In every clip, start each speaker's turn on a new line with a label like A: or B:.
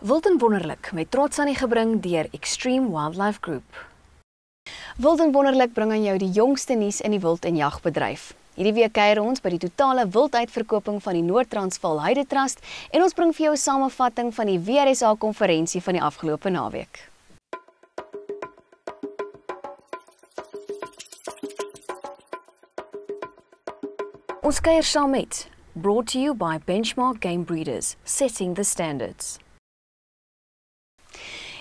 A: Wild en Wonderlik met trots aan die gebring deur Extreme Wildlife Group. Wild en Wonderlik bring aan jou die jongste nuus in die wild- en jagbedryf. Hierdie week kuier ons by die totale wilduitverkoping van die Noord-Transvaal Heide Trust en ons bring vir jou 'n samevatting van die WRSA konferensie van die afgelope naweek. Ons kuier saam met Brought to you by Benchmark Game Breeders, setting the standards.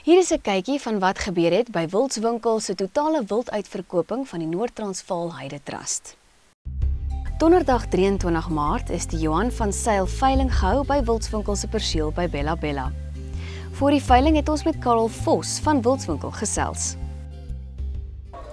A: Hier is 'n kykie van wat gebeur het by Wildswinkel se totale wilduitverkoping van die Noord-Transvaal Heide Trust. Donderdag 23 Maart is die Johan van Sail veiling gehou by Wildswinkel se perseel by Bella Bella. Voor die veiling het ons met Karel Vos van Wildswinkel gesels.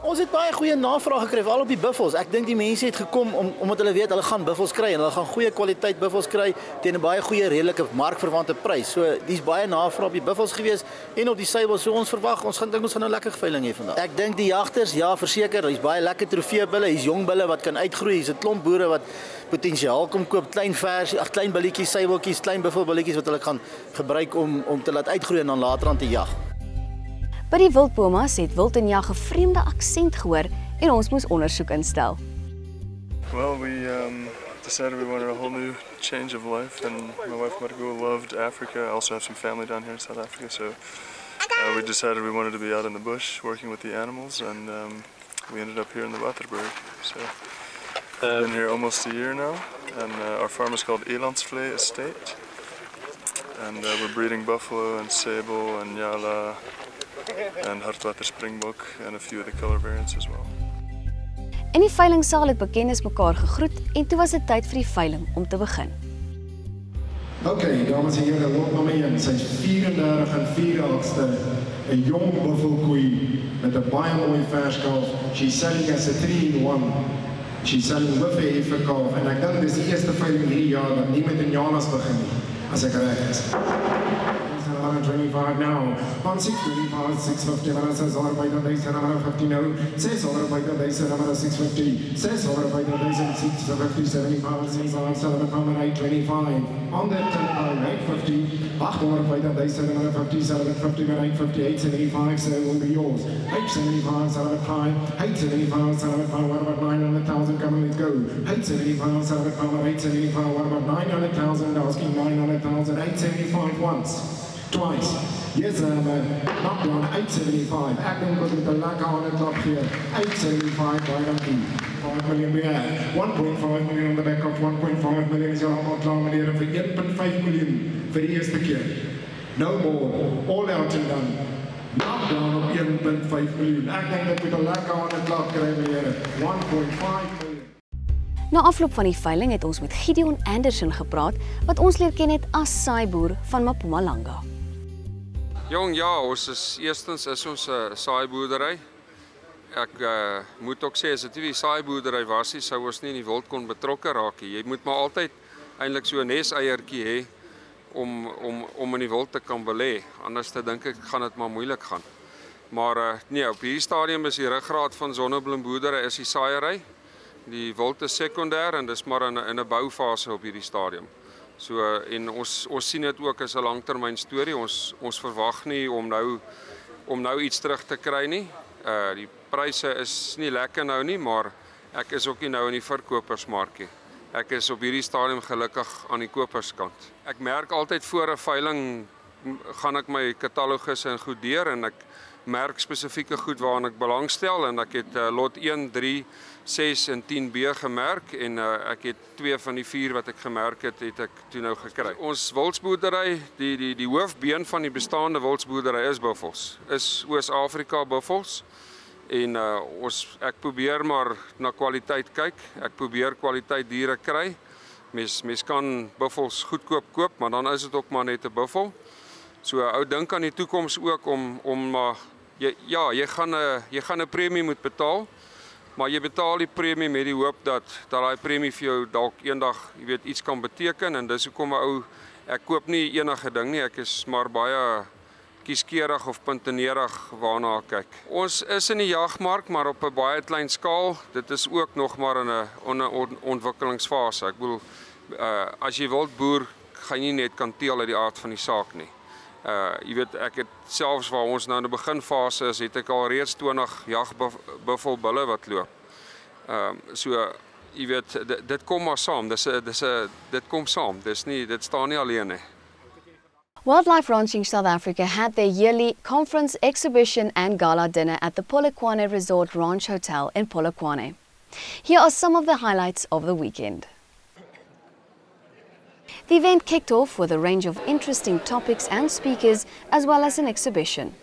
B: Ons het baie goeie navraag gekry veral op die buffels. Ek dink die mense het gekom omdat hulle weet hulle gaan buffels kry en hulle gaan goeie kwaliteit buffels kry teen 'n baie goeie redelike markverwante prys. So dis baie navraag op die buffels gewees en op die seibel. So ons verwag ons gaan 'n lekker veiling hê vandag. Ek dink die jagters, ja, verseker, daar's baie lekker trofeebulle, hier's jong bulle wat kan uitgroei. Hier's 'n klomp boere wat potensiaal kom koop, klein billetjies, seibeltjies, klein buffelbilletjies wat hulle gaan gebruik om te laat uitgroei en dan later aan te jag.
A: By die wildbomas het Wild en Jag 'n vreemde aksent gehoor en ons moes ondersoek instel.
C: Well, we decided we wanted a whole new change of life, and my wife Margot loved Africa. I also have some family down here in South Africa, so we decided we wanted to be out in the bush working with the animals, and we ended up here in the Waterberg. So we've been here almost a year now, and our farm is called Elandsvlee Estate, and we're breeding buffalo and sable and yala and Hartwater Springbok and a few of the color variants as well.
A: In die veilingsaal het bekendes mekaar gegroet en toe was dit tyd vir die veiling om te begin.
D: Okay, dames en heren, lot nommer 1. Sy is 34 en 4/8ste, 'n jong buffelkoei met 'n baie mooi verskalf. She's selling as a 3-in-1. She's selling with 'n efferkalf en ek dink dis die eerste veiling hierdie jaar wat nie met 'n Janas begin nie, as ek reg is. 125 now. 1625, 650, says all by the days and 50 now. Says all by the days and 650. Says all by the days and 650, 75, says all 725. On that 850. Back over by the days and 50, 750, 858, 75, so it will be yours. 875, 75, 875, 75, what about 900,000? Come on, let's go. 875, 75, 875, what about 900,000? Asking 900,000, 875 once. Twice. Yes, knocked down 875. Acting good with the lack on the top here. 875 by Lucky. 5 million we have. 1.5 million on the back of 1.5 million is your outlaw meneer vir 1.5 miljoen vir die eerste keer. No more. All out and done. Knocked down op 1.5 miljoen. Ek dink dat met die lack on the top kry meneer 1.5 miljoen.
A: Na afloop van die veiling het ons met Gideon Anderson gepraat wat ons leer ken het as saaiboer van Mpumalanga.
E: Jong, ja, eerstens is ons 'n saaiboerdery. Ek moet ook sê as dit nie 'n saaiboerdery was nie, sou ons nie in die wild kon betrokke raak nie. Jy moet maar altyd eintlik so 'n neseiertjie hê om in die wild te kan belê. Anders dink ek gaan dit maar moeilik gaan. Maar nee, op hierdie stadium is die ruggraat van sonnebloemboerdery is die saaiery. Die wild is sekondêr en dis maar in 'n boufase op hierdie stadium. So en ons sien dit ook as 'n langtermyn storie. Ons verwag nie om nou iets terug te kry nie. Die pryse is nie lekker nou nie, maar ek is ook nie nou in die verkopersmark nie. Ek is op hierdie stadium gelukkig aan die koperskant. Ek merk altyd voor 'n veiling gaan ek my katalogus en goed deur en ek merk spesifieke goed waaraan ek belangstel en ek het lot 1, 3, 6 en 10B gemerk en ek het 2 van die 4 wat ek gemerk het ek toe nou gekry. Ons wildsboerdery, die hoofbeen van die bestaande wildsboerdery is buffels. Is Oos-Afrika buffels en ek probeer maar na kwaliteit kyk. Ek probeer kwaliteit diere kry. Mens kan buffels goedkoop koop, maar dan is dit ook maar net 'n buffel. So ou dink aan die toekoms ook om jy gaan 'n premie moet betaal, maar jy betaal die premie met die hoop dat daai premie vir jou dalk eendag, jy weet, iets kan beteken en dis hoekom 'n ou ek koop nie enige ding nie, ek is maar baie kieskeurig of puntenerig waarna ek kyk. Ons is in die jagmark, maar op 'n baie klein skaal. Dit is ook nog maar in 'n ontwikkelingsfase. Ek bedoel, as jy wild boer, gaan jy nie net kan teel uit die aard van die saak nie. Jy weet, ek het selfs waar ons nou in die beginfase is, het ek al reeds 20 jagbuffelbulle wat loop. So jy weet, dit kom maar saam. Dit kom saam. Dit staan nie alleen nie.
A: Wildlife Ranching South Africa had their yearly conference, exhibition and gala dinner at the Polokwane Resort Ranch Hotel in Polokwane. Here are some of the highlights of the weekend. The event kicked off with a range of interesting topics and speakers, as well as an exhibition.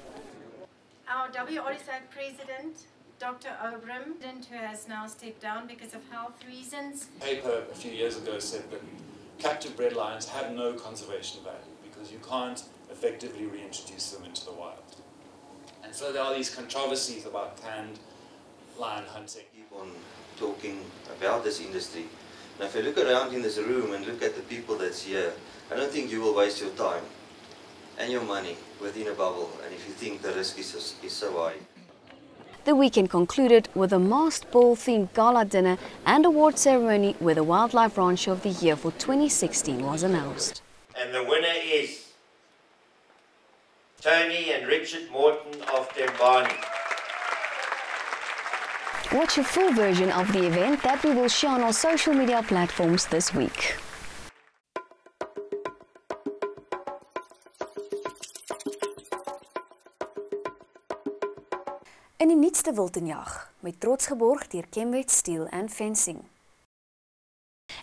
F: Our WRSA President, Dr. Obram, who has now stepped down because of health reasons.
G: A paper a few years ago said that captive bred lions have no conservation value because you can't effectively reintroduce them into the wild. And so there are these controversies about planned lion hunting.
H: Keep on talking about this industry. Now if you look around in this room and look at the people that's here, I don't think you will waste your time and your money within a bubble, and if you think the risk is so high.
A: The weekend concluded with a masked ball-themed gala dinner and award ceremony where the Wildlife Rancher of the Year for 2016 was announced.
I: And the winner is Tony and Richard Morton of Tembani.
A: Watch a full version of the event that we will share on our social media platforms this week. In die nuutste wiltenjag, met trots geborg deur Kemwet Steel and Fencing.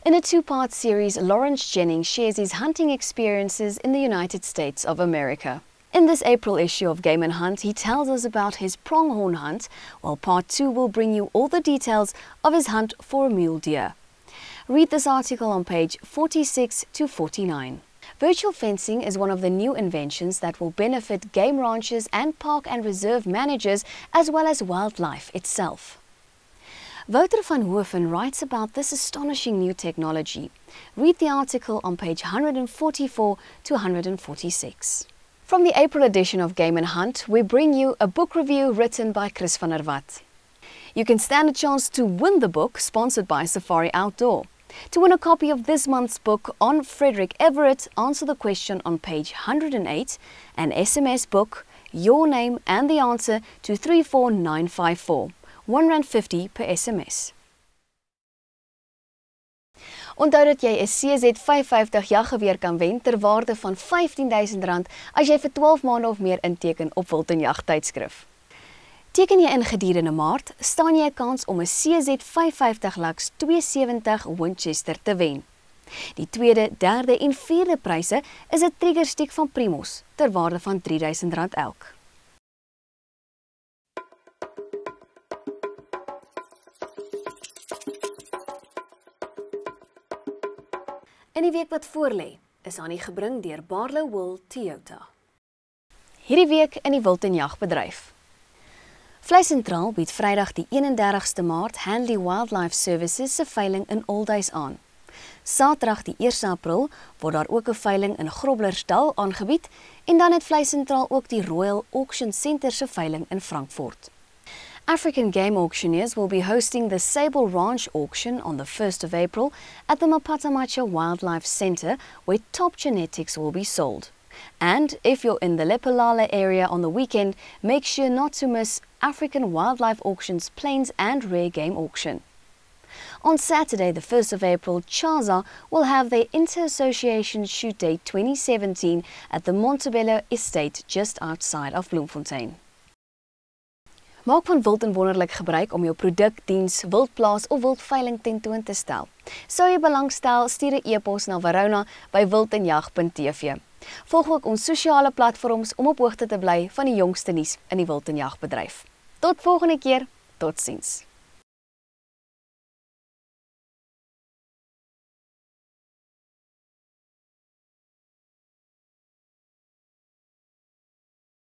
A: In a two-part series, Lawrence Jennings shares his hunting experiences in the United States of America. In this April issue of Game & Hunt, he tells us about his pronghorn hunt, while part 2 will bring you all the details of his hunt for a mule deer. Read this article on page 46 to 49. Virtual fencing is one of the new inventions that will benefit game ranchers and park and reserve managers, as well as wildlife itself. Wouter van Hoeven writes about this astonishing new technology. Read the article on page 144 to 146. From the April edition of Game & Hunt, we bring you a book review written by Chris van der Walt. You can stand a chance to win the book, sponsored by Safari Outdoor. To win a copy of this month's book on Frederick Everett, answer the question on page 108 and SMS book, your name and the answer to 34954, R1.50 per SMS. Onthou dat jy 'n CZ550 jaggeweer kan wen ter waarde van R15.000 as jy vir 12 maande of meer inteken op Wiltenjag tydskrif. Teken jy in gedurende Maart, staan jy 'n kans om 'n CZ550 Lux 270 Winchester te wen. Die tweede, derde en vierde pryse is 'n triggerstick van Primos ter waarde van R3.000 elk. In die week wat voorlê, is aan die gebring deur Barlow Wool Toyota. Hierdie week in die wiltenjagbedryf. Vleissentraal bied Vrydag die 31ste Maart Handley Wildlife Services se veiling in Olduis aan. Saterdag die 1 April word daar ook 'n veiling in Groblersdal aangebied en dan het Vleissentraal ook die Royal Auction Centre se veiling in Frankfurt. African Game Auctioneers will be hosting the Sable Ranch auction on the 1st of April at the Mapatamacha Wildlife Centre, where top genetics will be sold. And if you're in the Lepelale area on the weekend, make sure not to miss African Wildlife Auction's Plains and Rare Game Auction. On Saturday, the 1st of April, Chaza will have their Inter-Association Shoot Day 2017 at the Montebello Estate just outside of Bloemfontein. Maak van wild en wonderlik gebruik om jou produk, diens, wildplaas of wildveiling tentoon te stel. Sou jy belangstel, stuur 'n e-pos na varona@wildenjag.tv. Volg ook ons sosiale platforms om op hoogte te bly van die jongste nuus in die wildenjagbedryf. Tot volgende keer, totsiens.